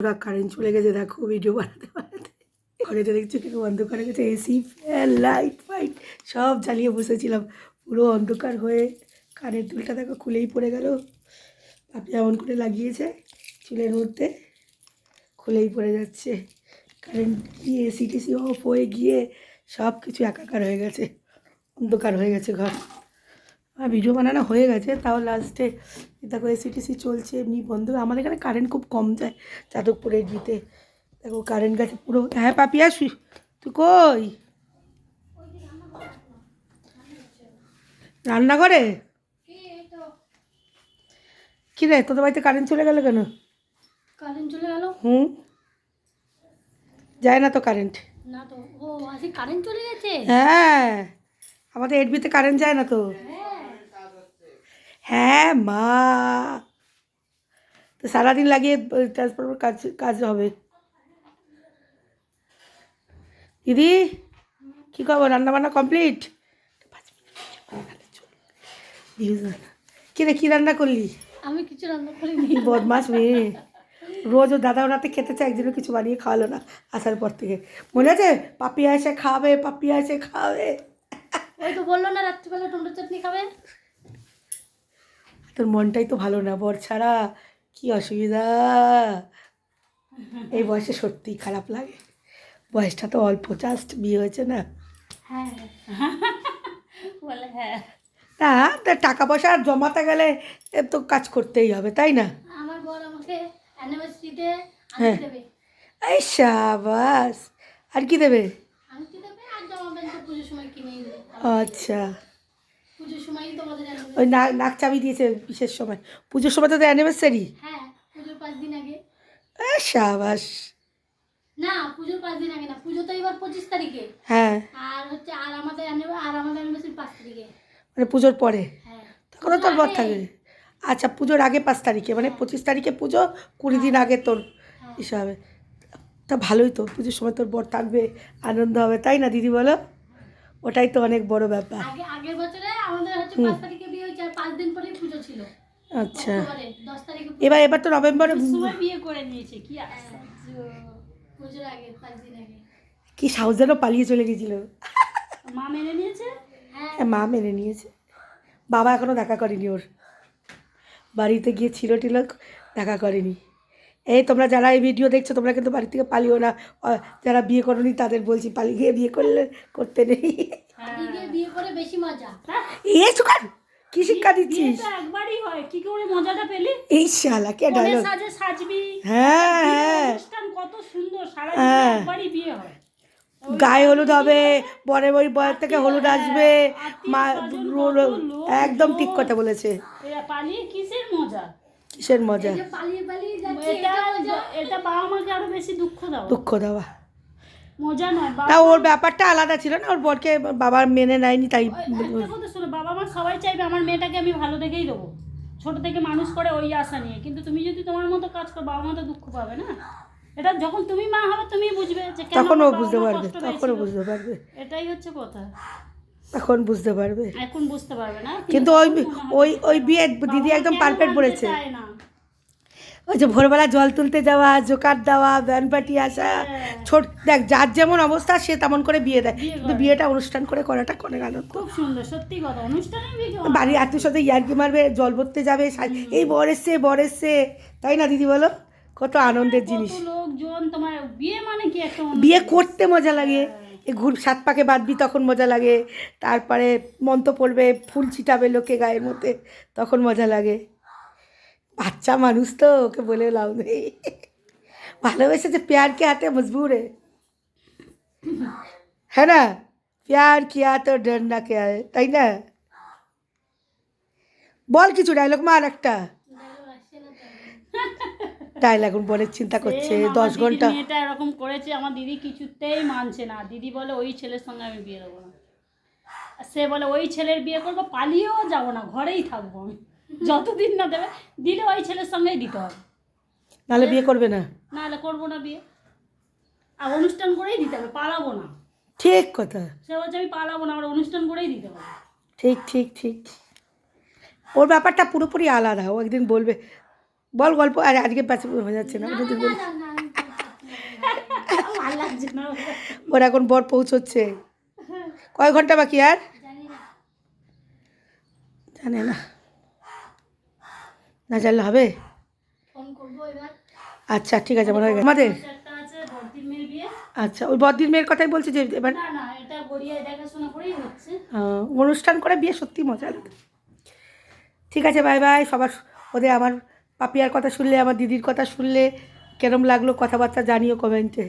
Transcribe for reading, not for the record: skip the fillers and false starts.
ওরা কারেন্ট চলে গেছে, দেখো ভিডিও বানাতে বানাতে ঘরেটা দেখছো কিরকম অন্ধকার হয়ে গেছে। এসি ফ্যান লাইট ফাইট সব জ্বালিয়ে বসেছিলাম, পুরো অন্ধকার হয়ে কানের দুলটা দেখো খুলেই পড়ে গেল। আপনি এমন করে লাগিয়েছে চুলের মধ্যে, খুলেই পড়ে যাচ্ছে। কারেন্ট গিয়ে এসি টেসি অফ হয়ে গিয়ে সব কিছু একাকার হয়ে গেছে, অন্ধকার হয়ে গেছে ঘর। আর ভিডিও বানানো হয়ে গেছে, তাও লাস্টে দেখো এসি টেসি চলছে এমনি বন্ধ। আমার এখানে কারেন্ট খুব কম যায় যাদবপুরের দিতে, দেখো কারেন্ট গেছে পুরো। হ্যাঁ পাপিয়া তুই কই? রান্নাঘরে? কি রে তোদের বাড়িতে কারেন্ট চলে গেল কেন? কারেন্ট চলে গেল? যায় না তো কারেন্ট? না তো। ও আজকে কারেন্ট চলে গেছে? হ্যাঁ, আমাদের এডবিতে কারেন্ট যায় না তো। হ্যাঁ মা, তো সারাদিন লাগিয়ে ট্রান্সফরমার কাজ কাজ হবে। দিদি কী খবর, রান্নাবান্না কমপ্লিট? কিরে কী রান্না করলি? আমি কিছু রান্না করিনি। বদমাস মেয়ে, রোজ ও দাদা ওনাতে খেতে চায়, একদিনও কিছু বানিয়ে খাওয়ালো না আসার পর থেকে। মনে আছে পাপিয়া এসে খাবে, পাপিয়া এসে খাবে। ওই তো বললো না রাত্রিবেলা টমেটো চাটনি খাবে। তোর মনটাই তো ভালো না, বর ছাড়া কি অসুবিধা। এই বয়সে সত্যিই খারাপ লাগে, বয়সটা তো অল্প, জাস্ট বিয়ে হয়েছে না। হ্যাঁ বলে হ্যাঁ। না তা টাকা পয়সা জমাতে গেলে এ তো কাজ করতেই হবে, তাই না? আমার বর আমাকে অ্যানিভার্সারিতে হ্যাঁ। আংটি দেবে। এই সাবাস, আর কি দেবে? আংটি দেবে আর জামা প্যান্ট তো পুজোর সময় কিনেই দেবে। আচ্ছা, পুজোর সময়ই তোমাদের ওই অ্যানিভার্সারি। নাক চাবি দিয়েছে বিশেষ সময়, পুজোর সময় তো অ্যানিভার্সারি। হ্যাঁ পুজোর 5 দিন আগে। সাবাস। না পুজোর 5 দিন আগে না, পুজো তো এবার 25 তারিখে। হ্যাঁ, আর হচ্ছে আর আমাদের অ্যানিভার্সারি 5 তারিখে। মানে পুজোর পরে, হ্যাঁ তখনও তোর বর আগে। থাকে। আচ্ছা পুজোর আগে 5 তারিখে, মানে 25 তারিখে পুজো, 20 দিন আগে তোর হিসাবে। তা ভালোই তো, পুজোর সময় তোর বর থাকবে, আনন্দ হবে, তাই না দিদি বলো? ওটাই তো অনেক বড় ব্যাপার। আগের বছরে আমাদের হচ্ছে 5 তারিখে বিয়ে হয়েছে আর 5 দিন পরেই পুজো ছিল। আচ্ছা, অক্টোবরে 10 তারিখে এবার তো নভেম্বরে সময় বিয়ে করে নিয়েছে। কি পুজোর আগে 5 দিন আগে। কি সাহস যেন পালিয়ে চলে গেছিল। মা মেনে নিয়েছে। হ্যাঁ মা মেনে নিয়েছে, বাবা এখনো দেখা করেনি ওর, বাড়িতে গিয়ে ছিল টিল, দেখা করেনি। এই তোমরা যারা এই ভিডিও দেখছো তোমরা কিন্তু বাড়ি থেকে পালিও না, যারা বিয়ে করোনি তাদের বলছি পালিয়ে গিয়ে বিয়ে করলে করতে নেই। পালিয়ে বিয়ে করে বেশি মজা। এ সুকার কি শিক্ষা দিচ্ছিস? একবারই হয়, কি করে মজাটা পেলি? এই শালা কে ডায়লগ। সাজে সাজবি। হ্যাঁ হ্যাঁ, অনুষ্ঠান কত সুন্দর, সারা হ্যাঁ। একবারই বিয়ে হয়। গায়ে হলুদ হবে, পরে ওই বয়ের থেকে হলুদ আসবে, মা একদম ঠিক কথা বলেছে। পালিয়ে কিসের মজা? কিসের মজা? পালিয়ে পালিয়ে যাচ্ছে, এটা বাবা মাকে আরো বেশি দুঃখ দেওয়া। মজা নয়। তা ওর ব্যাপারটা আলাদা ছিল না, ওর বরকে বাবার মেনে নেয়নি তাই। একটা কথা শোনো, বাবা মা সবাই চাইবে আমার মেয়েটাকে আমি ভালো দেখেই দেবো, ছোট থেকে মানুষ করে ওই আশা নিয়ে। কিন্তু তুমি যদি তোমার মতো কাজ করো, বাবা মা তো দুঃখ পাবে না। এটা যখন তুমি মা হবে তুমি বুঝবে যে কেন তখন ও বাবা মা বুঝতে পারবে, কষ্ট তখন ও পেয়েছিল। বুঝতে পারবে, এটাই হচ্ছে কথা। তখন বুঝতে পারবে। এখন বুঝতে পারবে না, কিন্তু ওই বিয়ে দিদি একদম পারফেক্ট বলেছে। ওই যে ভোরবেলা জল তুলতে যাওয়া, জোকার দেওয়া, ব্যান পার্টি আসা, ছোট দেখ যার যেমন অবস্থা সে তেমন করে বিয়ে দেয়, কিন্তু বিয়েটা অনুষ্ঠান করে করাটা অনেক আনন্দ। খুব সুন্দর, সত্যি কথা। অনুষ্ঠানে বাড়ির আত্মীয় সাথে ইয়ার্কি মারবে, জল ভরতে যাবে, এই বর এসছে, তাই না দিদি বলো? কত আনন্দের জিনিস। লোকজন, তোমার বিয়ে মানে কি একটা বিয়ে করতে মজা লাগে, এই সাত পাকে বাঁধবি তখন মজা লাগে, তারপরে মন্ত্র পড়বে, ফুল ছিটাবে লোকে গায়ের মধ্যে, তখন মজা লাগে। বাচ্চা মানুষ তো, ওকে বলে লাভ নেই, ভালোবেসেছে। প্যার কে হাতে মজবুর হ্যাঁ না, প্যার কিয়া তো ডর না কে আয়, তাই না? বল কিছু ডায়লগ মার একটা ডায়লগ, বলের চিন্তা করছে 10 ঘন্টা। মেয়েটা এরকম করেছে, আমার দিদি কিছুতেই মানছে না। দিদি বলে ওই ছেলের সঙ্গে আমি বিয়ে দেবো না। সে বলে ওই ছেলের বিয়ে করবো, পালিয়েও যাবো না, ঘরেই থাকবো আমি, যতদিন না দেবে। দিলে ওই ছেলের সঙ্গেই দিতে হবে, নাহলে বিয়ে করবে না। নাহলে করবো না বিয়ে। আর অনুষ্ঠান করেই দিতে হবে, পালাবো না। ঠিক কথা। সে বলছে আমি পালাবো না, আমার অনুষ্ঠান করেই দিতে হবে। ঠিক ঠিক ঠিক, ওর ব্যাপারটা পুরোপুরি আলাদা। ও একদিন বলবে, বল গল্প, আর আজকে হয়ে যাচ্ছে না, ওদিন বল। লাগছে না ওর এখন বর পৌঁছচ্ছে। কয় ঘন্টা বাকি আর জানে না, না জানলে হবে। আচ্ছা ঠিক আছে, আমার হয়ে গেছে আমাদের। একটা আছে বড়দির মেয়ের বিয়ে। আচ্ছা, ওই বদ্দির মেয়ের কথাই বলছি যে এবার না না, এটা গড়িয়ায় দেখাশোনা করেই হচ্ছে। অনুষ্ঠান করে বিয়ে সত্যি মজা লাগে। ঠিক আছে, বাই বাই। সবার ওদের আমার পাপিয়ার কথা শুনলে, আমার দিদির কথা শুনলে কেরম লাগলো কথাবার্তা জানিও কমেন্টে।